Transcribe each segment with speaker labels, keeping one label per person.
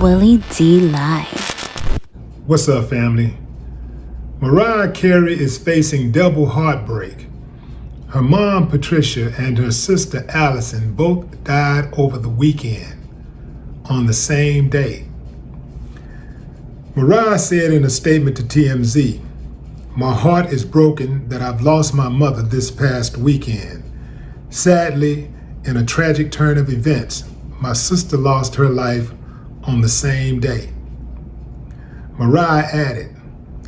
Speaker 1: Willie D Live.
Speaker 2: What's up, family? Mariah Carey is facing double heartbreak. Her mom, Patricia, and her sister, Allison, both died over the weekend on the same day. Mariah said in a statement to TMZ, "My heart is broken that I've lost my mother this past weekend. Sadly, in a tragic turn of events, my sister lost her life on the same day." Mariah added,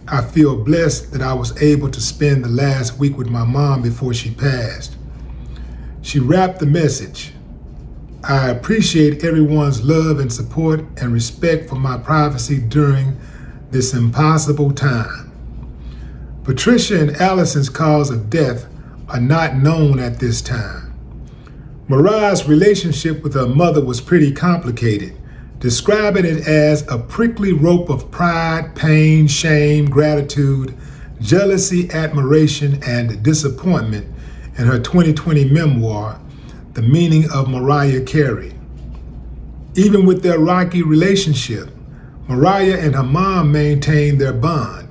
Speaker 2: "I feel blessed that I was able to spend the last week with my mom before she passed." She wrapped the message, "I appreciate everyone's love and support and respect for my privacy during this impossible time." Patricia and Allison's cause of death are not known at this time. Mariah's relationship with her mother was pretty complicated, describing it as a prickly rope of pride, pain, shame, gratitude, jealousy, admiration, and disappointment in her 2020 memoir, The Meaning of Mariah Carey. Even with their rocky relationship, Mariah and her mom maintained their bond,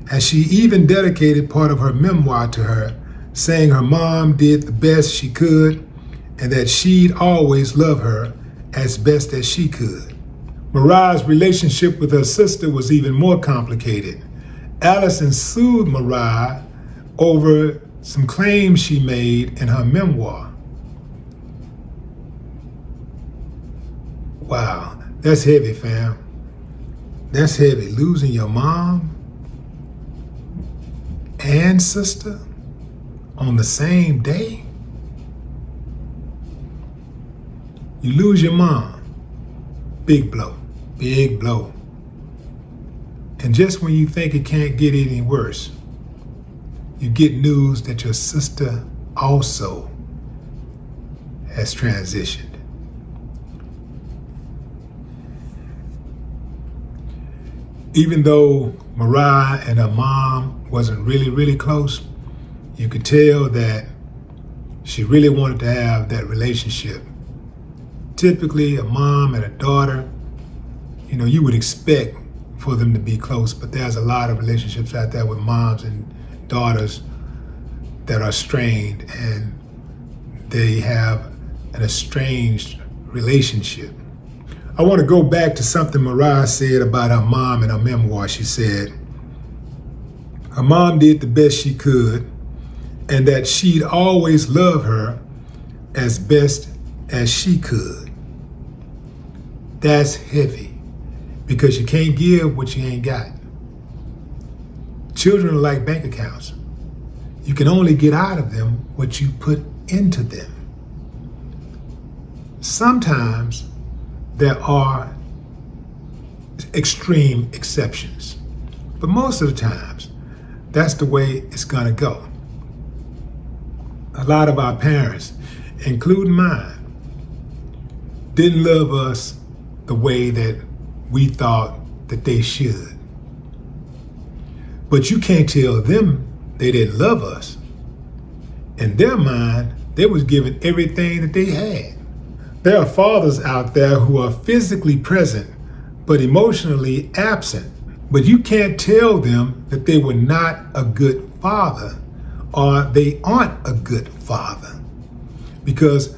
Speaker 2: and she even dedicated part of her memoir to her, saying her mom did the best she could and that she'd always love her as best as she could. Mariah's relationship with her sister was even more complicated. Allison sued Mariah over some claims she made in her memoir. Wow, that's heavy, fam. That's heavy. Losing your mom and sister on the same day. You lose your mom. Big blow. Big blow. And just when you think it can't get any worse, you get news that your sister also has transitioned. Even though Mariah and her mom wasn't really close, you could tell that she really wanted to have that relationship. Typically, a mom and a daughter, you would expect for them to be close, but there's a lot of relationships out there with moms and daughters that are strained and they have an estranged relationship. I want to go back to something Mariah said about her mom in her memoir. She said, her mom did the best she could and that she'd always love her as best as she could. That's heavy because you can't give what you ain't got. Children are like bank accounts. You can only get out of them what you put into them. Sometimes there are extreme exceptions, but most of the times, that's the way it's gonna go. A lot of our parents, including mine, didn't love us the way that we thought that they should. But you can't tell them they didn't love us. In their mind, they was given everything that they had. There are fathers out there who are physically present, but emotionally absent. But you can't tell them that they were not a good father or they aren't a good father because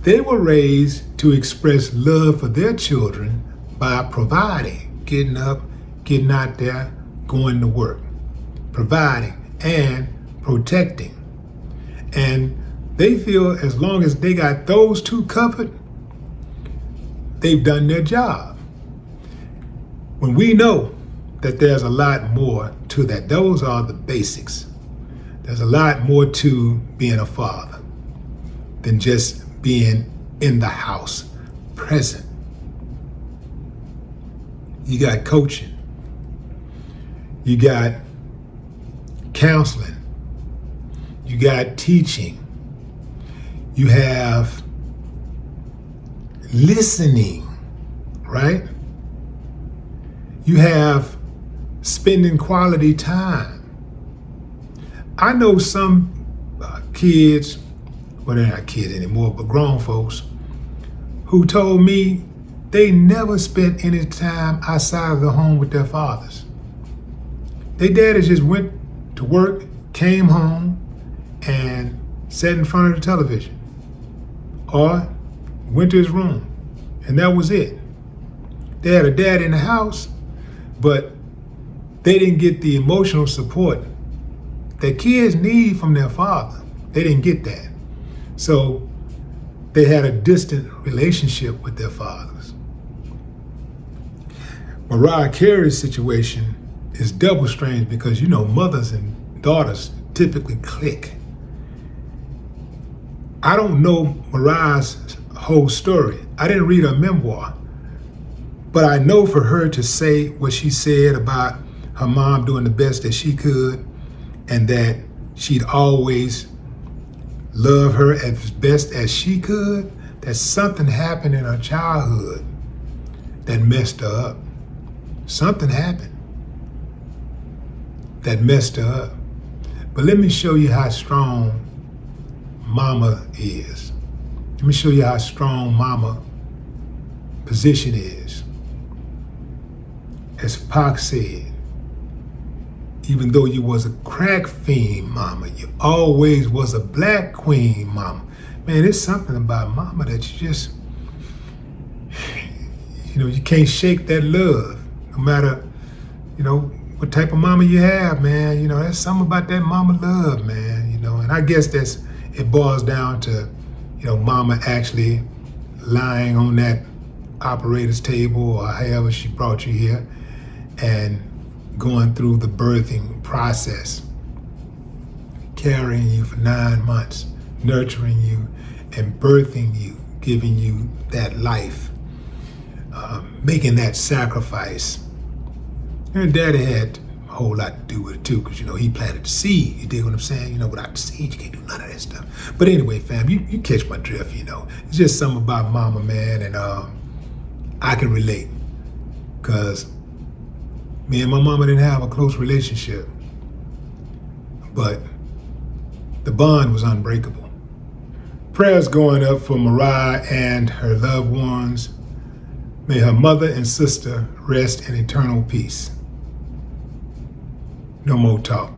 Speaker 2: they were raised to express love for their children by providing, getting up, getting out there, going to work, providing and protecting. And they feel as long as they got those two covered, they've done their job. When we know that there's a lot more to that, those are the basics. There's a lot more to being a father than just being in the house, present. You got coaching. You got counseling. You got teaching. You have listening, right? You have spending quality time. I know some kids, well, they're not kids anymore, but grown folks, who told me they never spent any time outside of the home with their fathers. Their daddies just went to work, came home, and sat in front of the television, or went to his room, and that was it. They had a dad in the house, but they didn't get the emotional support that kids need from their father. They didn't get that. So they had a distant relationship with their fathers. Mariah Carey's situation is double strange because, you know, mothers and daughters typically click. I don't know Mariah's whole story. I didn't read her memoir, but I know for her to say what she said about her mom doing the best that she could and that she'd always love her as best as she could, that something happened in her childhood that messed her up. Something happened that messed her up. But let me show you how strong mama is. Let me show you how strong mama position is. As Pac said, even though you was a crack fiend mama, you always was a black queen mama. Man, there's something about mama that you just, you know, you can't shake that love. No matter, you know, what type of mama you have, man, you know, there's something about that mama love, man, you know, and I guess it boils down to, you know, mama actually lying on that operator's table or however she brought you here and going through the birthing process, carrying you for 9 months, nurturing you and birthing you, giving you that life, making that sacrifice. And daddy had a whole lot to do with it too, because, you know, he planted the seed. You dig what I'm saying? You know, without the seed, you can't do none of that stuff. But anyway, fam, you catch my drift, you know. It's just something about mama, man, and I can relate. Because me and my mama didn't have a close relationship, but the bond was unbreakable. Prayers going up for Mariah and her loved ones. May her mother and sister rest in eternal peace. No more talk.